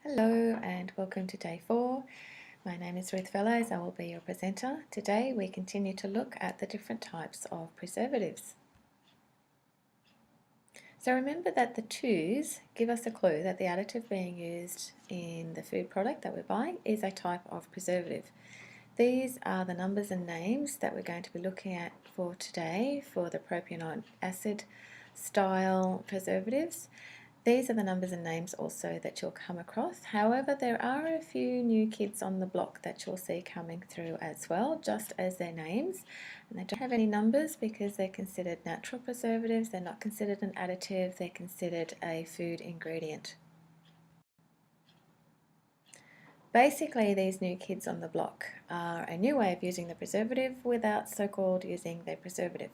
Hello and welcome to day 4. My name is Ruth Fellows. I will be your presenter. Today we continue to look at the different types of preservatives. So remember that the 2's give us a clue that the additive being used in the food product that we're buying is a type of preservative. These are the numbers and names that we're going to be looking at for today for the propionate acid style preservatives. These are the numbers and names also that you'll come across. However, there are a few new kids on the block that you'll see coming through as well, just as their names. And they don't have any numbers because they're considered natural preservatives. They're not considered an additive. They're considered a food ingredient. Basically, these new kids on the block are a new way of using the preservative without so-called using the preservative.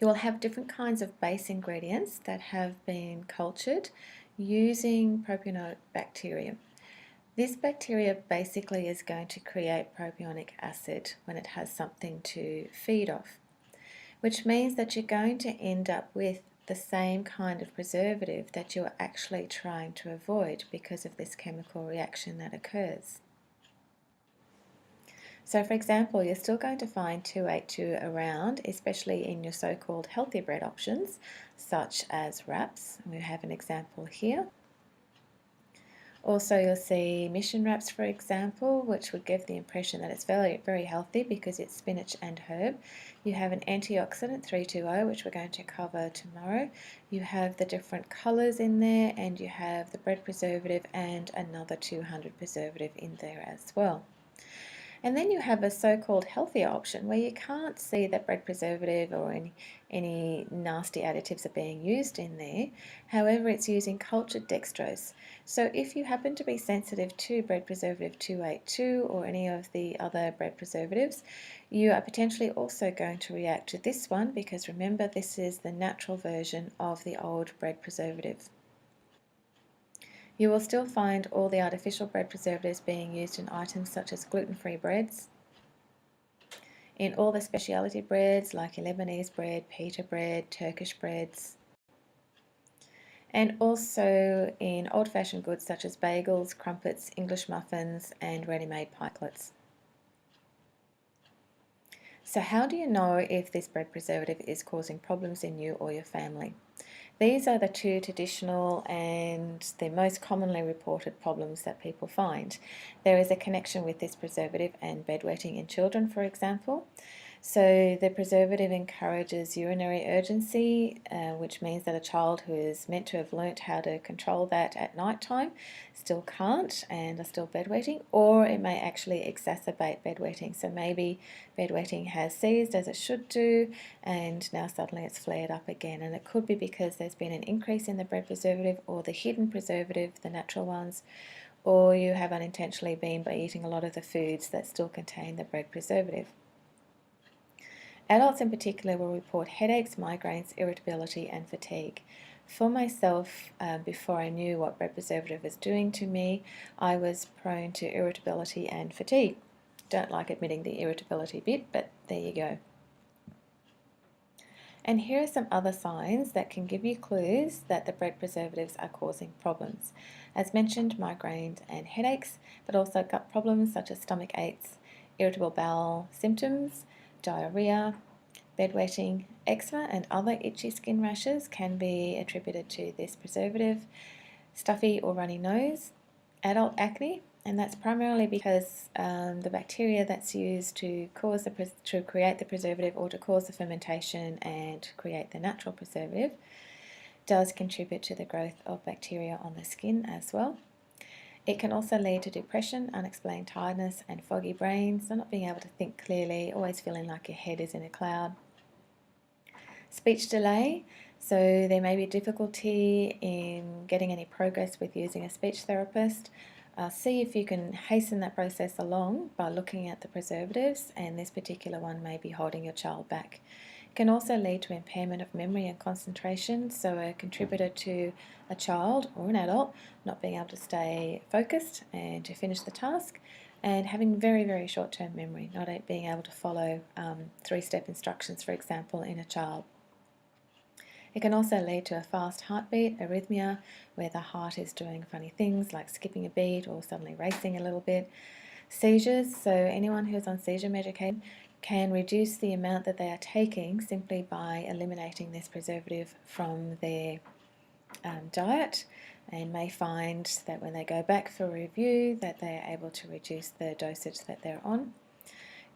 You will have different kinds of base ingredients that have been cultured using propionate bacteria. This bacteria basically is going to create propionic acid when it has something to feed off, which means that you're going to end up with the same kind of preservative that you're actually trying to avoid because of this chemical reaction that occurs. So for example, you're still going to find 282 around, especially in your so-called healthy bread options, such as wraps. We have an example here. Also, you'll see mission wraps, for example, which would give the impression that it's very, very healthy because it's spinach and herb. You have an antioxidant 320, which we're going to cover tomorrow. You have the different colours in there, and you have the bread preservative and another 200 preservative in there as well. And then you have a so-called healthier option where you can't see that bread preservative or any nasty additives are being used in there. However, it's using cultured dextrose. So if you happen to be sensitive to bread preservative 282 or any of the other bread preservatives, you are potentially also going to react to this one because remember, this is the natural version of the old bread preservative. You will still find all the artificial bread preservatives being used in items such as gluten-free breads, in all the specialty breads like your Lebanese bread, pita bread, Turkish breads, and also in old-fashioned goods such as bagels, crumpets, English muffins, and ready-made pikelets. So how do you know if this bread preservative is causing problems in you or your family? These are the two traditional and the most commonly reported problems that people find. There is a connection with this preservative and bedwetting in children, for example. So the preservative encourages urinary urgency, which means that a child who is meant to have learnt how to control that at night time still can't and are still bedwetting, or it may actually exacerbate bedwetting. So maybe bedwetting has ceased as it should do and now suddenly it's flared up again, and it could be because there's been an increase in the bread preservative or the hidden preservative, the natural ones, or you have unintentionally been by eating a lot of the foods that still contain the bread preservative. Adults in particular will report headaches, migraines, irritability and fatigue. For myself, before I knew what bread preservative was doing to me, I was prone to irritability and fatigue. Don't like admitting the irritability bit, but there you go. And here are some other signs that can give you clues that the bread preservatives are causing problems. As mentioned, migraines and headaches, but also gut problems such as stomach aches, irritable bowel symptoms, diarrhea, bedwetting, eczema and other itchy skin rashes can be attributed to this preservative, stuffy or runny nose, adult acne, and that's primarily because the bacteria that's used to create the preservative or to cause the fermentation and create the natural preservative does contribute to the growth of bacteria on the skin as well. It can also lead to depression, unexplained tiredness and foggy brains, so not being able to think clearly, always feeling like your head is in a cloud. Speech delay, so there may be difficulty in getting any progress with using a speech therapist. See if you can hasten that process along by looking at the preservatives, and this particular one may be holding your child back. It can also lead to impairment of memory and concentration, so a contributor to a child or an adult not being able to stay focused and to finish the task, and having very, very short-term memory, not being able to follow 3-step instructions, for example, in a child. It can also lead to a fast heartbeat, arrhythmia, where the heart is doing funny things like skipping a beat or suddenly racing a little bit. Seizures, so anyone who's on seizure medication can reduce the amount that they are taking simply by eliminating this preservative from their diet, and may find that when they go back for review that they are able to reduce the dosage that they're on.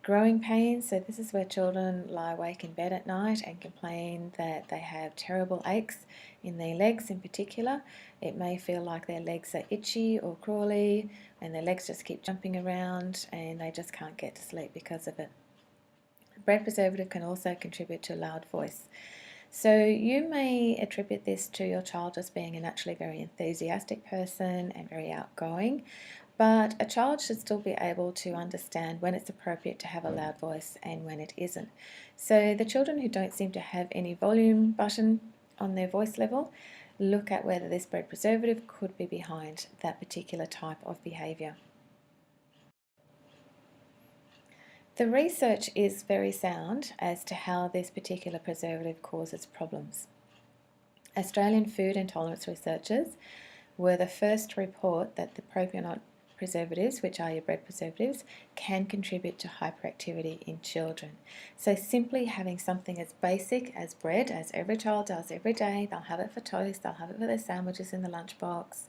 Growing pains, so this is where children lie awake in bed at night and complain that they have terrible aches in their legs in particular. It may feel like their legs are itchy or crawly and their legs just keep jumping around and they just can't get to sleep because of it. Bread preservative can also contribute to a loud voice. So you may attribute this to your child just being a naturally very enthusiastic person and very outgoing, but a child should still be able to understand when it's appropriate to have a loud voice and when it isn't. So the children who don't seem to have any volume button on their voice level, look at whether this bread preservative could be behind that particular type of behaviour. The research is very sound as to how this particular preservative causes problems. Australian food intolerance researchers were the first to report that the propionate preservatives, which are your bread preservatives, can contribute to hyperactivity in children. So simply having something as basic as bread, as every child does every day, they'll have it for toast, they'll have it for their sandwiches in the lunchbox,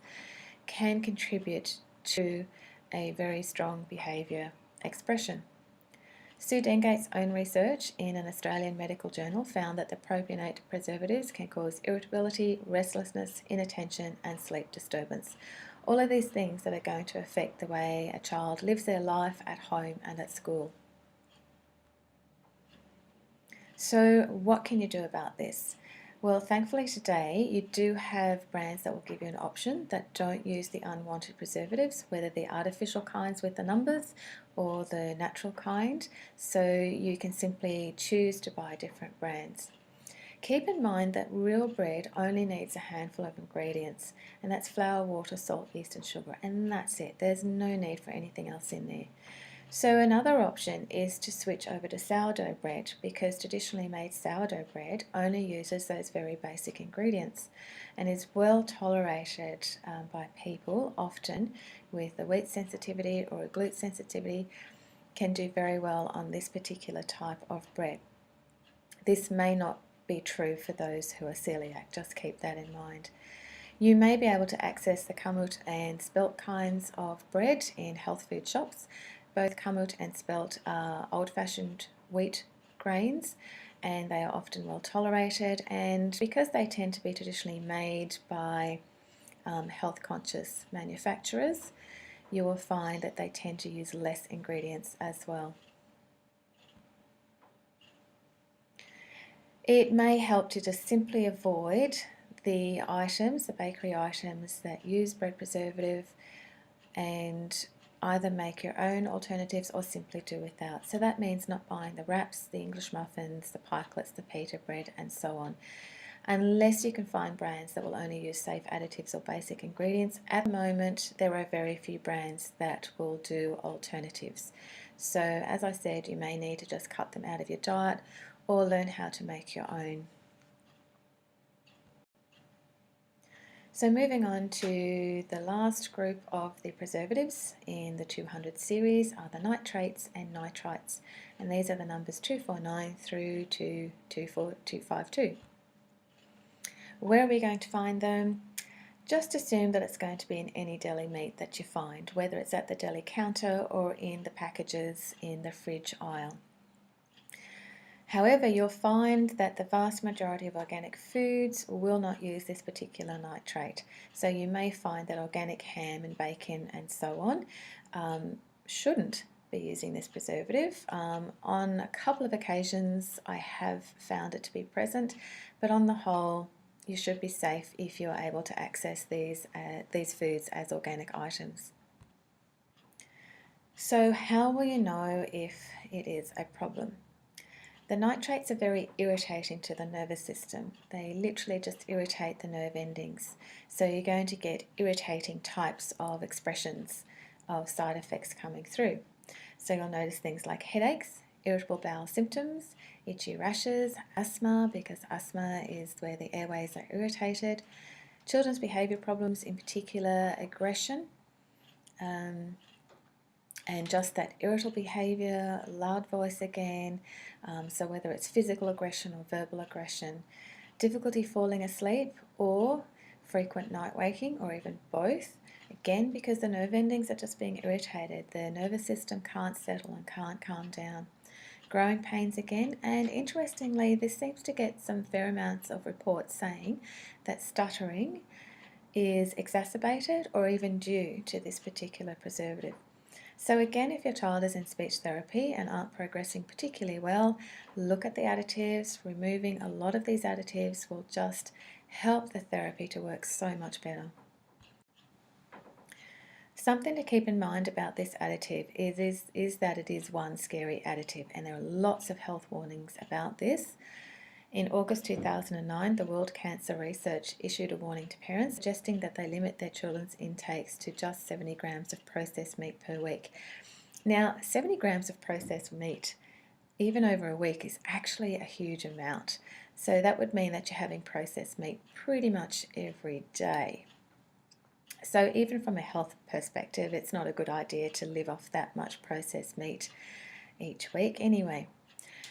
can contribute to a very strong behaviour expression. Sue Dengate's own research in an Australian medical journal found that the propionate preservatives can cause irritability, restlessness, inattention, and sleep disturbance. All of these things that are going to affect the way a child lives their life at home and at school. So, what can you do about this? Well, thankfully today you do have brands that will give you an option that don't use the unwanted preservatives, whether the artificial kinds with the numbers or the natural kind, so you can simply choose to buy different brands. Keep in mind that real bread only needs a handful of ingredients, and that's flour, water, salt, yeast and sugar, and that's it. There's no need for anything else in there. So another option is to switch over to sourdough bread, because traditionally made sourdough bread only uses those very basic ingredients and is well tolerated by people, often with a wheat sensitivity or a gluten sensitivity, can do very well on this particular type of bread. This may not be true for those who are celiac, just keep that in mind. You may be able to access the kamut and spelt kinds of bread in health food shops. Both kamut and spelt are old-fashioned wheat grains and they are often well tolerated, and because they tend to be traditionally made by health conscious manufacturers, you will find that they tend to use less ingredients as well. It may help to just simply avoid the items, the bakery items that use bread preservative, and either make your own alternatives or simply do without. So that means not buying the wraps, the English muffins, the pikelets, the pita bread and so on, unless you can find brands that will only use safe additives or basic ingredients. At the moment there are very few brands that will do alternatives. So as I said, you may need to just cut them out of your diet or learn how to make your own. So moving on to the last group of the preservatives in the 200 series are the nitrates and nitrites, and these are the numbers 249 through to 252. Where are we going to find them? Just assume that it's going to be in any deli meat that you find, whether it's at the deli counter or in the packages in the fridge aisle. However, you'll find that the vast majority of organic foods will not use this particular nitrate. So you may find that organic ham and bacon and so on shouldn't be using this preservative. On a couple of occasions I have found it to be present, but on the whole you should be safe if you're able to access these foods as organic items. So how will you know if it is a problem? The nitrates are very irritating to the nervous system. They literally just irritate the nerve endings. So you're going to get irritating types of expressions of side effects coming through. So you'll notice things like headaches, irritable bowel symptoms, itchy rashes, asthma, because asthma is where the airways are irritated, children's behaviour problems, in particular aggression, and just that irritable behaviour, loud voice again, so whether it's physical aggression or verbal aggression, difficulty falling asleep or frequent night waking or even both, again because the nerve endings are just being irritated, the nervous system can't settle and can't calm down. Growing pains again, and interestingly this seems to get some fair amounts of reports saying that stuttering is exacerbated or even due to this particular preservative. So again, if your child is in speech therapy and aren't progressing particularly well, look at the additives. Removing a lot of these additives will just help the therapy to work so much better. Something to keep in mind about this additive is that it is one scary additive, and there are lots of health warnings about this. In August 2009, the World Cancer Research issued a warning to parents suggesting that they limit their children's intakes to just 70 grams of processed meat per week. Now, 70 grams of processed meat, even over a week, is actually a huge amount. So that would mean that you're having processed meat pretty much every day. So even from a health perspective, it's not a good idea to live off that much processed meat each week anyway.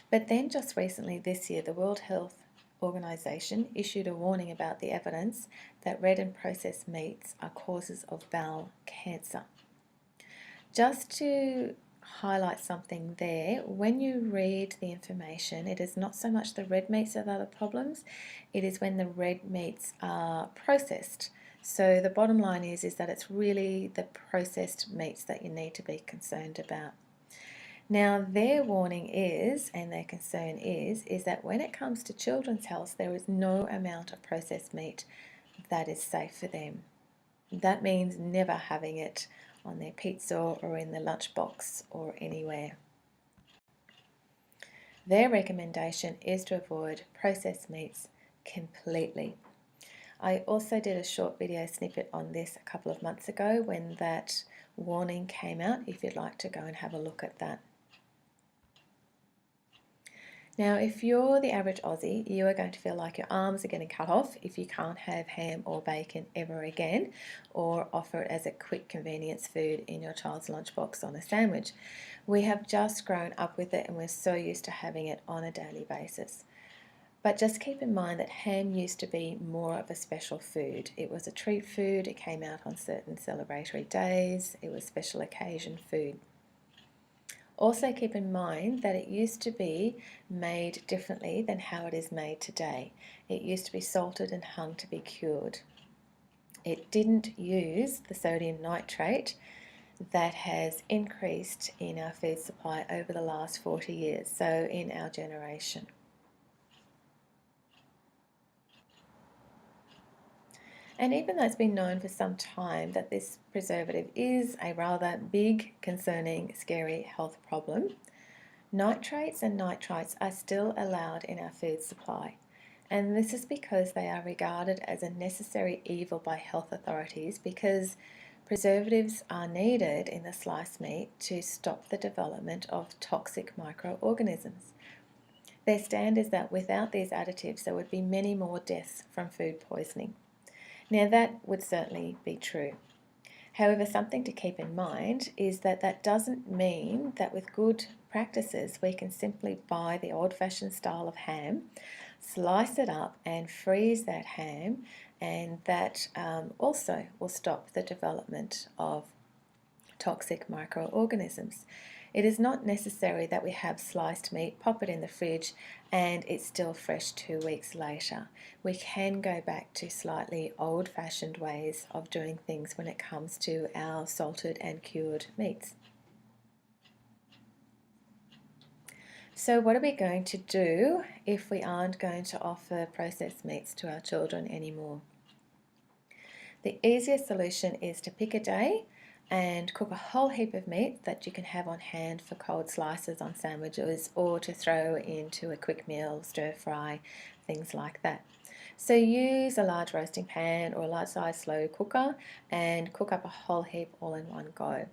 But then just recently this year, the World Health Organization issued a warning about the evidence that red and processed meats are causes of bowel cancer. Just to highlight something there, when you read the information, it is not so much the red meats that are the problems, it is when the red meats are processed. So the bottom line is that it's really the processed meats that you need to be concerned about. Now their warning is, and their concern is that when it comes to children's health, there is no amount of processed meat that is safe for them. That means never having it on their pizza or in the lunchbox or anywhere. Their recommendation is to avoid processed meats completely. I also did a short video snippet on this a couple of months ago when that warning came out, if you'd like to go and have a look at that. Now, if you're the average Aussie, you are going to feel like your arms are getting cut off if you can't have ham or bacon ever again, or offer it as a quick convenience food in your child's lunchbox on a sandwich. We have just grown up with it and we're so used to having it on a daily basis. But just keep in mind that ham used to be more of a special food. It was a treat food, it came out on certain celebratory days, it was special occasion food. Also keep in mind that it used to be made differently than how it is made today. It used to be salted and hung to be cured. It didn't use the sodium nitrate that has increased in our food supply over the last 40 years, so in our generation. And even though it's been known for some time that this preservative is a rather big, concerning, scary health problem, nitrates and nitrites are still allowed in our food supply. And this is because they are regarded as a necessary evil by health authorities, because preservatives are needed in the sliced meat to stop the development of toxic microorganisms. Their stand is that without these additives there would be many more deaths from food poisoning. Now that would certainly be true. However, something to keep in mind is that that doesn't mean that with good practices we can simply buy the old-fashioned style of ham, slice it up and freeze that ham, and that also will stop the development of toxic microorganisms. It is not necessary that we have sliced meat, pop it in the fridge, and it's still fresh 2 weeks later. We can go back to slightly old-fashioned ways of doing things when it comes to our salted and cured meats. So what are we going to do if we aren't going to offer processed meats to our children anymore? The easiest solution is to pick a day and cook a whole heap of meat that you can have on hand for cold slices on sandwiches, or to throw into a quick meal, stir fry, things like that. So use a large roasting pan or a large size slow cooker and cook up a whole heap all in one go.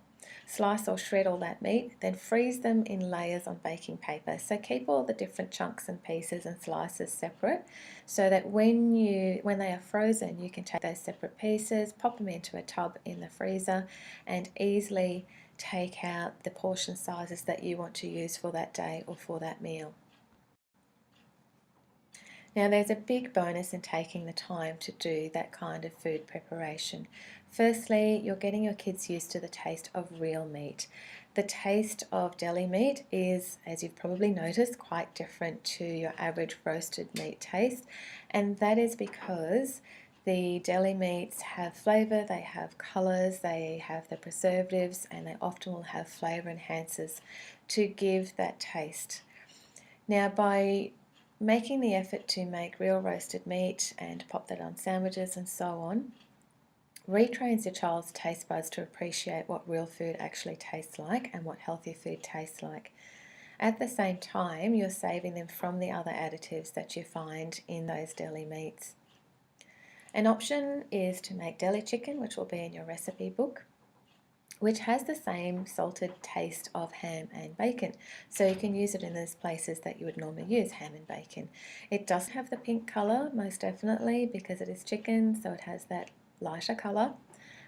Slice or shred all that meat, then freeze them in layers on baking paper. So keep all the different chunks and pieces and slices separate, so that when they are frozen, you can take those separate pieces, pop them into a tub in the freezer, and easily take out the portion sizes that you want to use for that day or for that meal. Now, there's a big bonus in taking the time to do that kind of food preparation. Firstly, you're getting your kids used to the taste of real meat. The taste of deli meat is, as you've probably noticed, quite different to your average roasted meat taste, and that is because the deli meats have flavour, they have colours, they have the preservatives, and they often will have flavour enhancers to give that taste. Now, by making the effort to make real roasted meat and pop that on sandwiches and so on, retrains your child's taste buds to appreciate what real food actually tastes like and what healthy food tastes like. At the same time, you're saving them from the other additives that you find in those deli meats. An option is to make deli chicken, which will be in your recipe book, which has the same salted taste of ham and bacon. So you can use it in those places that you would normally use ham and bacon. It does have the pink colour, most definitely, because it is chicken, so it has that lighter colour,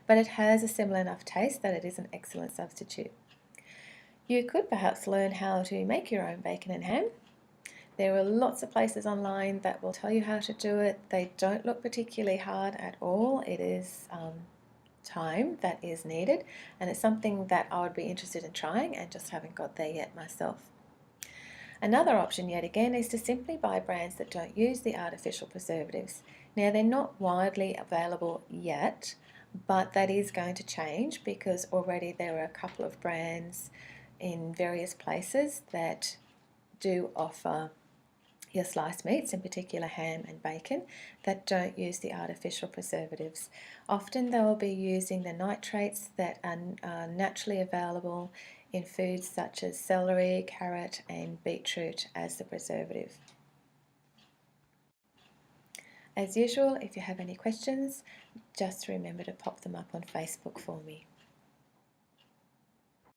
but it has a similar enough taste that it is an excellent substitute. You could perhaps learn how to make your own bacon and ham. There are lots of places online that will tell you how to do it. They don't look particularly hard at all. It is time that is needed, and it's something that I would be interested in trying and just haven't got there yet myself. Another option yet again is to simply buy brands that don't use the artificial preservatives. Now, they're not widely available yet, but that is going to change because already there are a couple of brands in various places that do offer your sliced meats, in particular ham and bacon, that don't use the artificial preservatives. Often they will be using the nitrates that are naturally available in foods such as celery, carrot and beetroot as the preservative. As usual, if you have any questions, just remember to pop them up on Facebook for me.